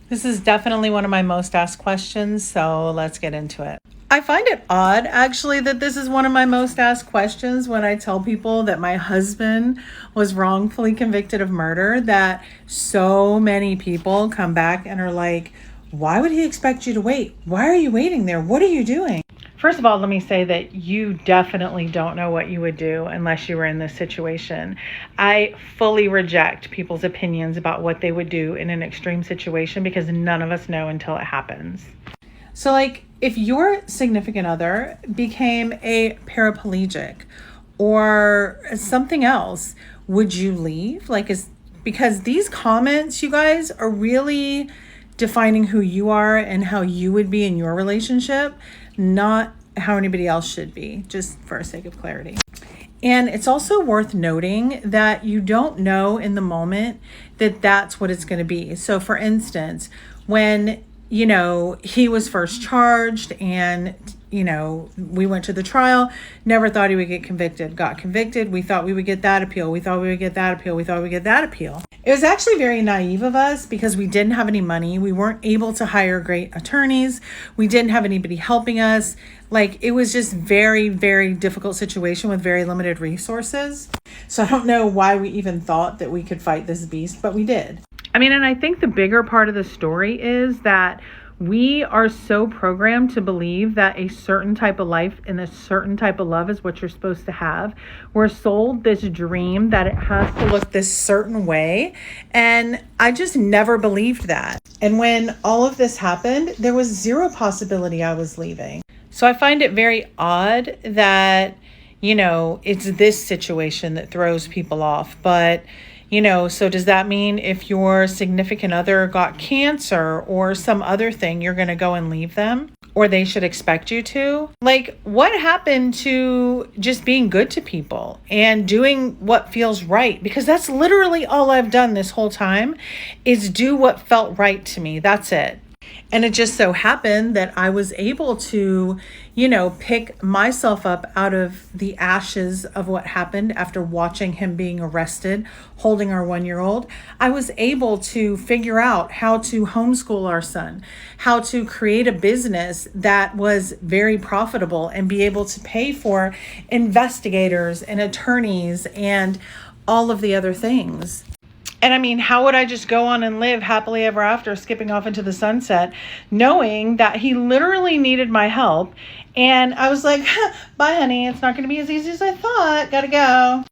This is definitely one of my most asked questions, so let's get into it. I find it odd, actually, that this is one of my most asked questions when I tell people that my husband was wrongfully convicted of murder, that so many people come back and are like, why would he expect you to wait? Why are you waiting there? What are you doing? First of all, let me say that you definitely don't know what you would do unless you were in this situation. I fully reject people's opinions about what they would do in an extreme situation because none of us know until it happens. So, like, if your significant other became a paraplegic or something else, would you leave? Because these comments, you guys, are really defining who you are and how you would be in your relationship, not how anybody else should be, just for sake of clarity. And it's also worth noting that you don't know in the moment that that's what it's going to be. So for instance, when, he was first charged and, we went to the trial, never thought he would get convicted, got convicted. We thought we would get that appeal. We thought we would get that appeal. We thought we would get that appeal. It was actually very naive of us because we didn't have any money. We weren't able to hire great attorneys. We didn't have anybody helping us. It was just very, very difficult situation with very limited resources. So I don't know why we even thought that we could fight this beast, but we did. And I think the bigger part of the story is that we are so programmed to believe that a certain type of life and a certain type of love is what you're supposed to have. We're sold this dream that it has to look this certain way. And I just never believed that. And when all of this happened, there was zero possibility I was leaving. So I find it very odd that, it's this situation that throws people off. But so does that mean if your significant other got cancer or some other thing, you're going to go and leave them? Or they should expect you to? What happened to just being good to people and doing what feels right? Because that's literally all I've done this whole time is do what felt right to me. That's it. And it just so happened that I was able to, pick myself up out of the ashes of what happened after watching him being arrested, holding our 1-year-old. I was able to figure out how to homeschool our son, how to create a business that was very profitable and be able to pay for investigators and attorneys and all of the other things. And how would I just go on and live happily ever after, skipping off into the sunset, knowing that he literally needed my help? And I was like, bye, honey. It's not going to be as easy as I thought. Gotta go.